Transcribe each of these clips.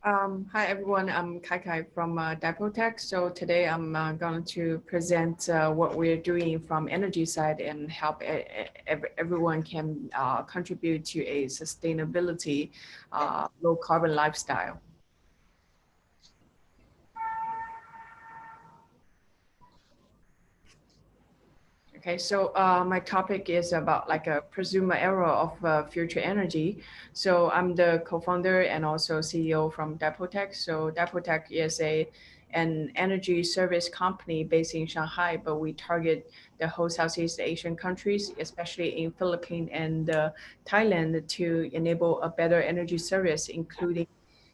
Hi everyone, I'm Kai Kai from Dipotech. So today I'm going to present what we're doing from energy side and help everyone can contribute to a sustainability, low carbon lifestyle. Okay, so my topic is about like a presumed era of future energy. So I'm the co-founder and also CEO from Dipotech. So Dipotech is an energy service company based in Shanghai, but we target the whole Southeast Asian countries, especially in Philippines and Thailand, to enable a better energy service, including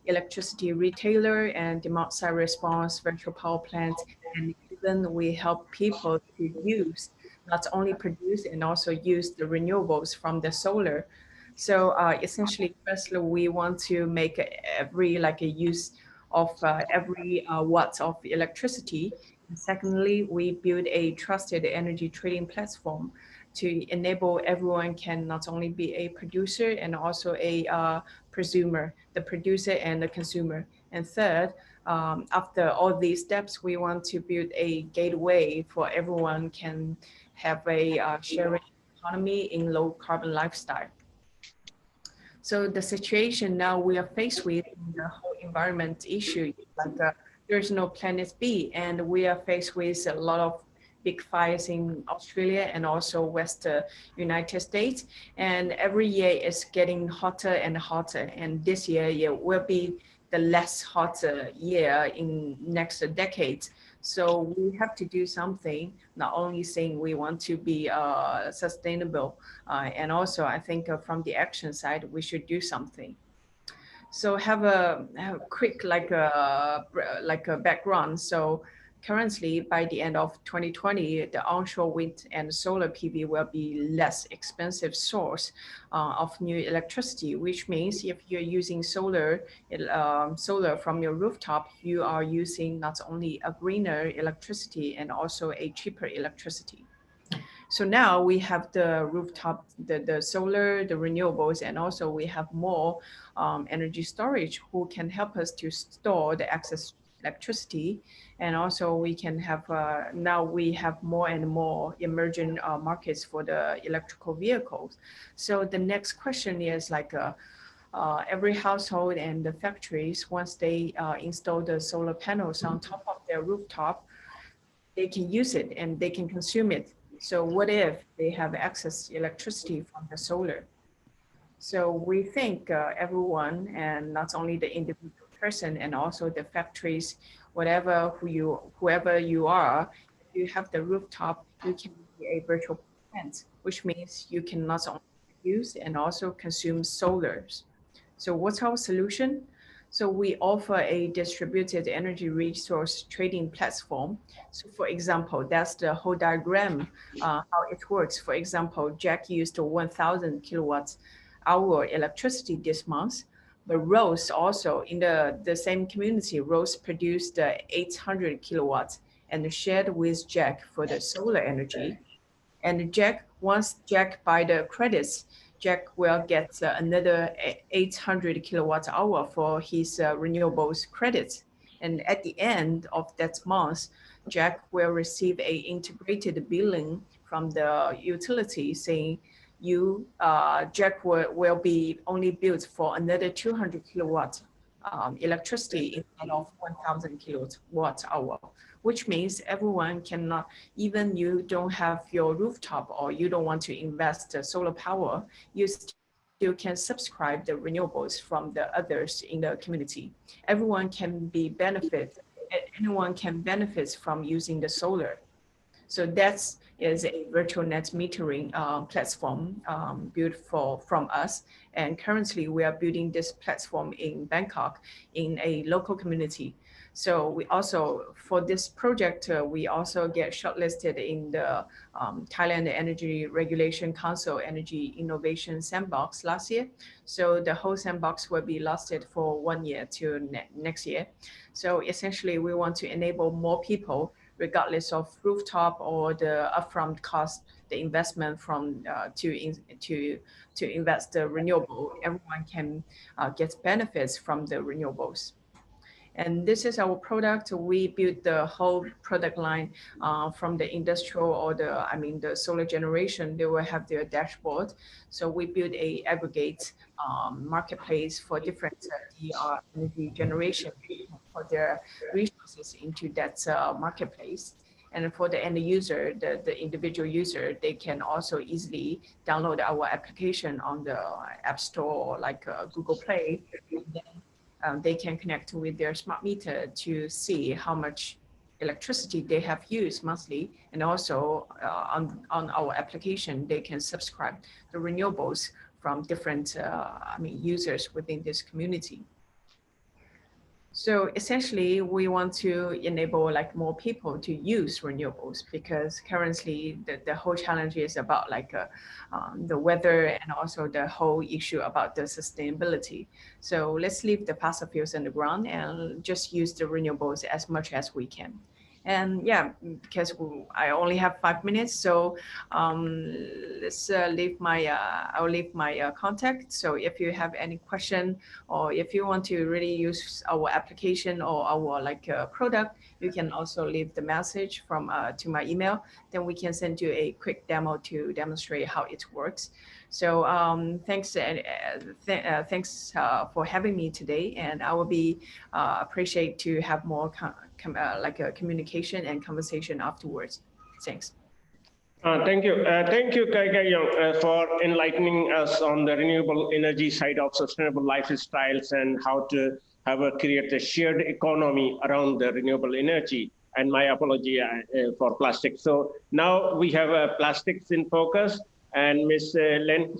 electricity retailer and demand side response, virtual power plants, and even we help people to use not only produce and also use the renewables from the solar. So essentially, firstly, we want to make every like a use of every watt of electricity. And secondly, we build a trusted energy trading platform to enable everyone can not only be a producer and also a presumer, the producer and the consumer. And third, after all these steps, we want to build a gateway for everyone can have a sharing economy in low carbon lifestyle. So the situation now we are faced with in the whole environment issue, like there's no planet B, and we are faced with a lot of big fires in Australia and also West United States. And every year it's getting hotter and hotter. And this year, yeah, will be the less hotter year in next decade. So we have to do something, not only saying we want to be sustainable, and also, I think from the action side, we should do something. So have a quick like a background. So currently, by the end of 2020, the onshore wind and solar PV will be less expensive source of new electricity, which means if you're using solar from your rooftop, you are using not only a greener electricity and also a cheaper electricity. So now we have the rooftop, the solar, the renewables, and also we have more energy storage who can help us to store the excess electricity. And also we can have, now we have more and more emerging markets for the electrical vehicles. So the next question is like, every household and the factories, once they install the solar panels on top of their rooftop, they can use it and they can consume it. So what if they have access to electricity from the solar? So we think everyone, and not only the individual person, and also the factories, whoever you are, if you have the rooftop, you can be a virtual plant, which means you can not only use and also consume solars. So what's our solution? So we offer a distributed energy resource trading platform. So for example, that's the whole diagram, how it works. For example, Jack used 1,000 kilowatts hour electricity this month, but Rose also in the same community, Rose produced 800 kilowatts and shared with Jack for the solar energy. And Jack, once Jack buy the credits, Jack will get another 800 kilowatt hour for his renewables credits. And at the end of that month, Jack will receive a integrated billing from the utility saying Jack will be only billed for another 200 kilowatt electricity instead of 1,000 kilowatt hour, which means everyone cannot, even you don't have your rooftop or you don't want to invest solar power, you still can subscribe the renewables from the others in the community. Everyone can be benefit, anyone can benefit from using the solar. So that is a virtual net metering platform built from us. And currently we are building this platform in Bangkok in a local community. So we also, for this project, we also get shortlisted in the Thailand Energy Regulation Council Energy Innovation Sandbox last year. So the whole sandbox will be lasted for 1 year to next year. So essentially we want to enable more people regardless of rooftop or the upfront cost, the investment from to invest the renewable, everyone can get benefits from the renewables. And this is our product. We built the whole product line from the industrial or the solar generation. They will have their dashboard. So we built a aggregate marketplace for different energy generation for their resources into that marketplace. And for the end user, the individual user, they can also easily download our application on the App Store, like Google Play. And then they can connect with their smart meter to see how much electricity they have used monthly. And also on our application, they can subscribe the renewables from different users within this community. So essentially, we want to enable like more people to use renewables, because currently the whole challenge is about like the weather and also the whole issue about the sustainability. So let's leave the fossil fuels on the ground and just use the renewables as much as we can. And yeah, because I only have 5 minutes, so let's leave my I'll leave my contact. So if you have any question, or if you want to really use our application or our like product, you can also leave the message from to my email. Then we can send you a quick demo to demonstrate how it works. So thanks for having me today, and I will be appreciate to have more communication and conversation afterwards. Thanks. Thank you, Kai Kai Young, for enlightening us on the renewable energy side of sustainable lifestyles and how to create a shared economy around the renewable energy. And my apology for plastic. So now we have plastics in focus, and Ms. Len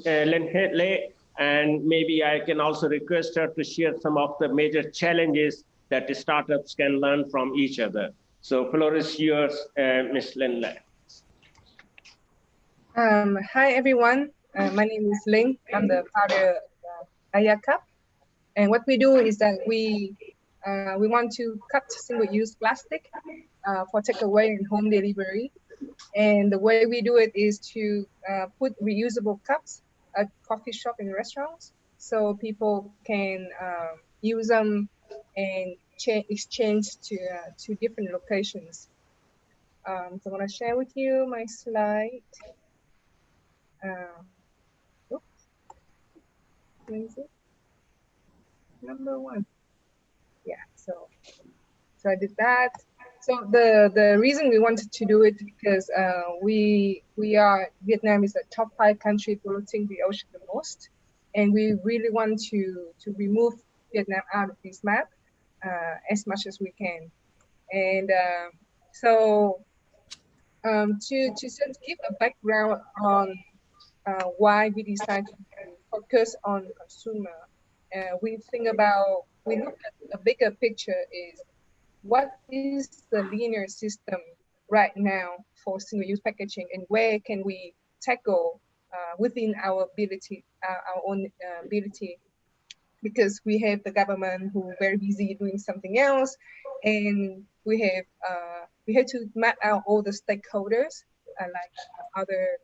Lei, and maybe I can also request her to share some of the major challenges that the startups can learn from each other. So floor is yours, Ms. Len Lei. Hi, everyone. My name is Ling. I'm the founder of Ayakap. And what we do is that we want to cut single-use plastic for takeaway and home delivery. And the way we do it is to put reusable cups at coffee shop and restaurants, so people can use them and exchange to different locations. So I'm going to share with you my slide. Oops. Where is it? Number 1. Yeah, so I did that. So the reason we wanted to do it because Vietnam is a top 5 country polluting the ocean the most, and we really want to remove Vietnam out of this map as much as we can. And so to sort of give a background on why we decided to focus on consumer, we look at a bigger picture is what is the linear system right now for single-use packaging, and where can we tackle within our ability, our own ability, because we have the government who are very busy doing something else, and we have to map out all the stakeholders, like other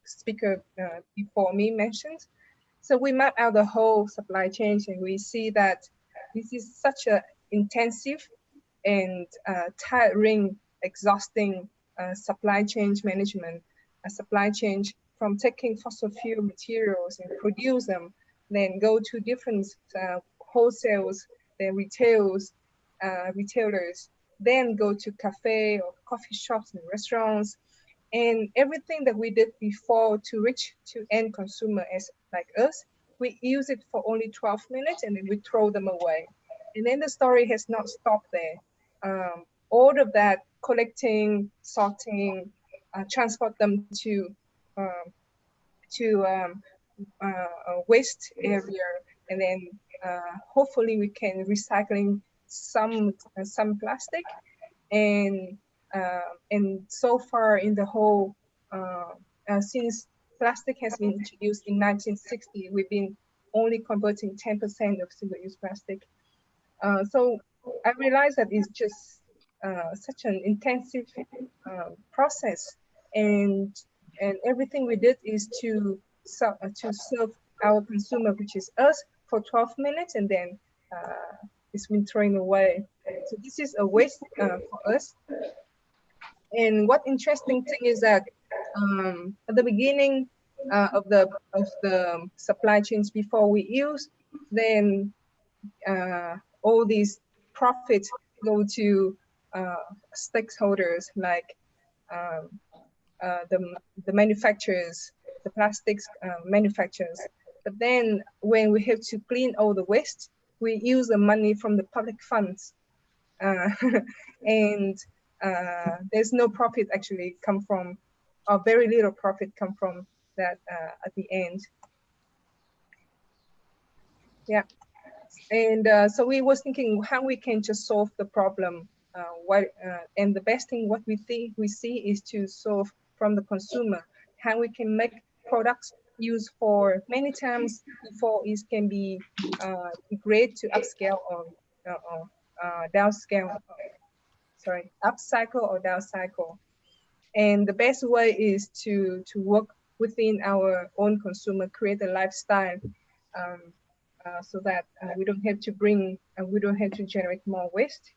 speaker before me mentioned. So we map out the whole supply chain, and we see that this is such an intensive and tiring, exhausting supply chain management, a supply chain from taking fossil fuel materials and produce them, then go to different wholesales, then retailers, then go to cafe or coffee shops and restaurants, and everything that we did before to reach to end consumer as like us, we use it for only 12 minutes and then we throw them away. And then the story has not stopped there. All of that collecting, sorting, transport them to a waste area, and then hopefully we can recycling some plastic, and so far in the whole since plastic has been introduced in 1960, we've been only converting 10% of single-use plastic. So I realized that it's just such an intensive process, and And everything we did is to serve our consumer, which is us, for 12 minutes, and then it's been thrown away. So this is a waste for us. And what interesting thing is that at the beginning of the supply chains, before we use, then all these profits go to stakeholders like um, the manufacturers, the plastics manufacturers. But then when we have to clean all the waste, we use the money from the public funds. And there's no profit actually come from, or very little profit come from that at the end. Yeah. And so we was thinking how we can just solve the problem. And the best thing what we see is to solve from the consumer, how we can make products used for many times before it can be great to upscale or downscale. Sorry, upcycle or downcycle. And the best way is to work within our own consumer, create a lifestyle. So that we don't have to we don't have to generate more waste.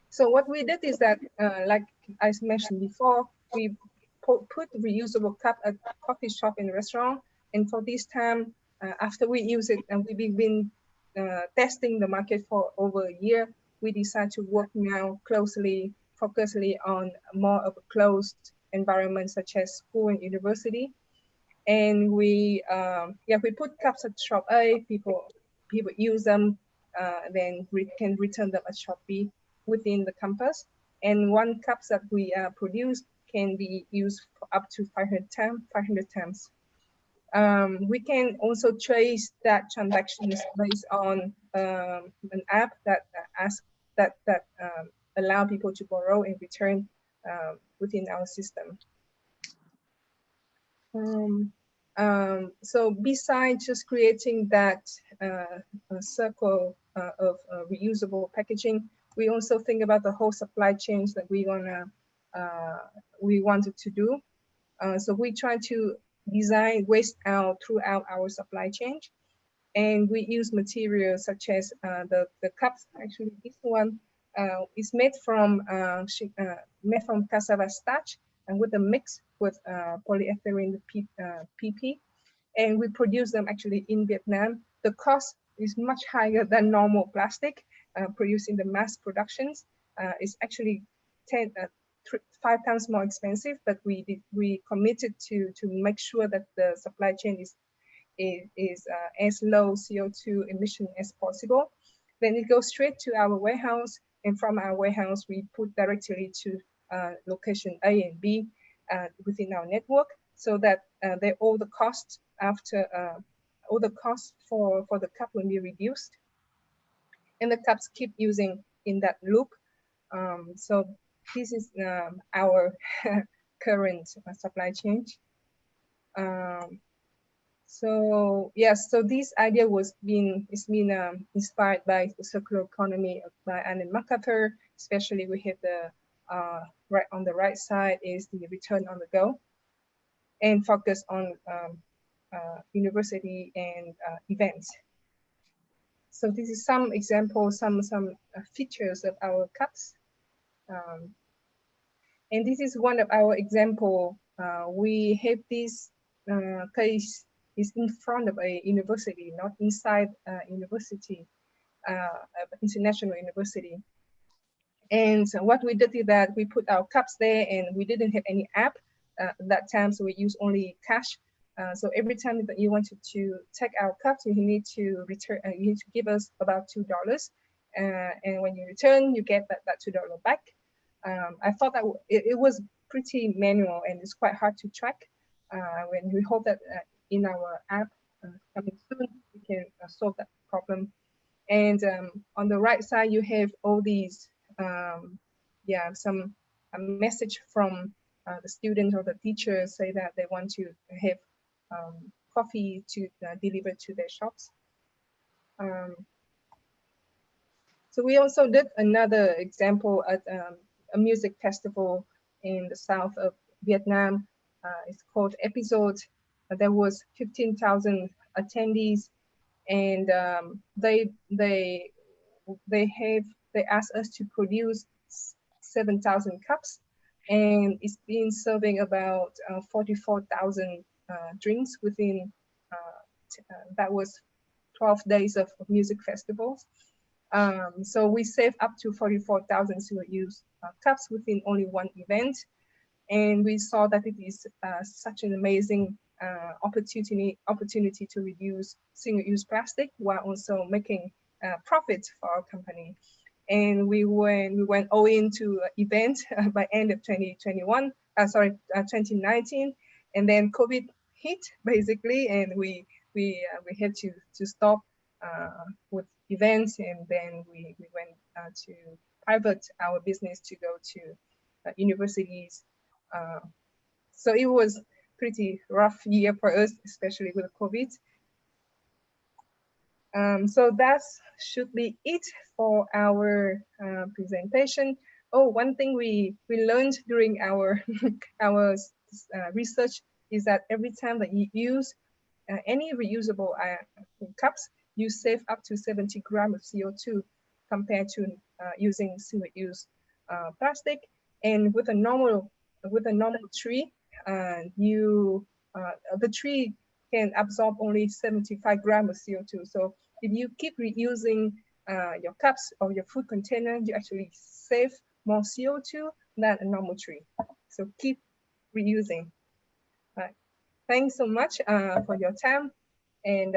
So what we did is that, like I mentioned before, we put reusable cup at coffee shop and restaurant. And for this time, after we use it and we've been testing the market for over a year, we decide to work now focusedly on more of a closed environment such as school and university. And we put cups at shop A, people use them, then we can return them at shop B within the campus. And one cups that we produce can be used for up to 500 times. We can also trace that transactions based on an app that allow people to borrow and return within our system. So besides just creating that circle of reusable packaging, we also think about the whole supply chains that we wanted to do. So we try to design waste out throughout our supply chain, and we use materials such as the cups. Actually, this one is made from cassava starch and with a mix with polyethylene PP, and we produce them actually in Vietnam. The cost is much higher than normal plastic produced in the mass productions. It's actually 5 times more expensive, but we committed to make sure that the supply chain is as low CO2 emission as possible. Then it goes straight to our warehouse, and from our warehouse we put directly to location A and B within our network, so that all the costs for the cup will be reduced, and the cups keep using in that loop. So this is our current supply chain. So yes, so this idea is being inspired by the circular economy by Anne MacArthur. Especially, we have the right on the right side is the return on the go, and focus on university and events. So this is some examples, some features of our cups, and this is one of our example. We have this case is in front of a university, not inside a university, international university. And so what we did is that we put our cups there, and we didn't have any app that time, so we use only cash. So every time that you wanted to take our cups, you need to return. You need to give us about $2, and when you return, you get that $2 back. I thought that it was pretty manual, and it's quite hard to track. When we hope that in our app coming soon, we can solve that problem. And on the right side, you have all these, some message from the students or the teachers say that they want to have coffee to deliver to their shops. So we also did another example at a music festival in the south of Vietnam. It's called Episode. There was 15,000 attendees, and they asked us to produce 7,000 cups, and it's been serving about 44,000 drinks within that was 12 days of music festivals. So we saved up to 44,000 single-use cups within only one event, and we saw that it is such an amazing opportunity to reduce single-use plastic while also making profit for our company. And we went all into event by end of 2019, and then COVID hit basically, and we had to stop with events, and then we went to pivot our business to go to universities. So it was pretty rough year for us, especially with COVID. So that should be it for our presentation. Oh, one thing we learned during our our research is that every time that you use any reusable cups, you save up to 70 grams of CO2 compared to using single-use plastic. And with a normal tree, the tree can absorb only 75 grams of CO2. So if you keep reusing your cups or your food container, you actually save more CO2 than a normal tree. So keep reusing. Thanks so much for your time, and